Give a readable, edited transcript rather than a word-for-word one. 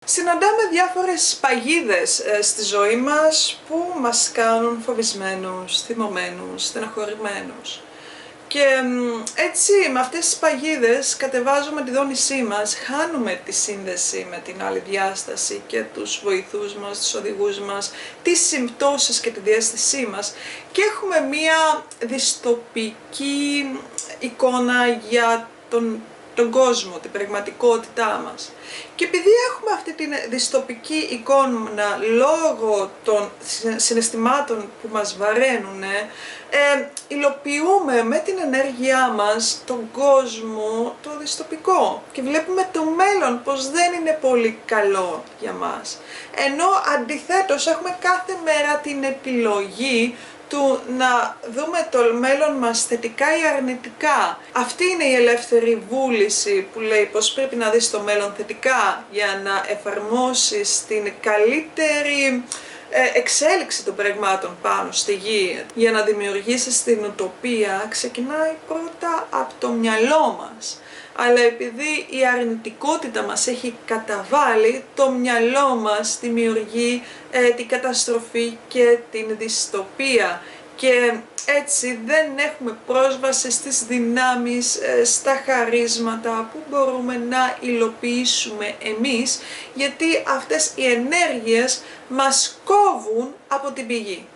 Συναντάμε διάφορες παγίδες στη ζωή μας που μας κάνουν φοβισμένους, θυμωμένους, στεναχωρημένους. Και έτσι με αυτές τις παγίδες κατεβάζουμε τη δόνησή μας, χάνουμε τη σύνδεση με την άλλη διάσταση και τους βοηθούς μας, τους οδηγούς μας, τις συμπτώσεις και τη διαίσθησή μας και έχουμε μία δυστοπική εικόνα για τον κόσμο, την πραγματικότητά μας. Και επειδή έχουμε αυτή την δυστοπική εικόνα λόγω των συναισθημάτων που μας βαραίνουν, υλοποιούμε με την ενέργειά μας τον κόσμο το δυστοπικό και βλέπουμε το μέλλον πως δεν είναι πολύ καλό για μας. Ενώ αντιθέτως έχουμε κάθε μέρα την επιλογή του να δούμε το μέλλον μας θετικά ή αρνητικά. Αυτή είναι η ελεύθερη βούληση που λέει πως πρέπει να δεις το μέλλον θετικά για να εφαρμόσεις την καλύτερη εξέλιξη των πραγμάτων πάνω στη γη. Για να δημιουργήσεις την ουτοπία ξεκινάει πρώτα από το μυαλό μας. Αλλά επειδή η αρνητικότητα μας έχει καταβάλει, το μυαλό μας δημιουργεί την καταστροφή και την δυστοπία. Και έτσι δεν έχουμε πρόσβαση στις δυνάμεις, στα χαρίσματα που μπορούμε να υλοποιήσουμε εμείς, γιατί αυτές οι ενέργειες μας κόβουν από την πηγή.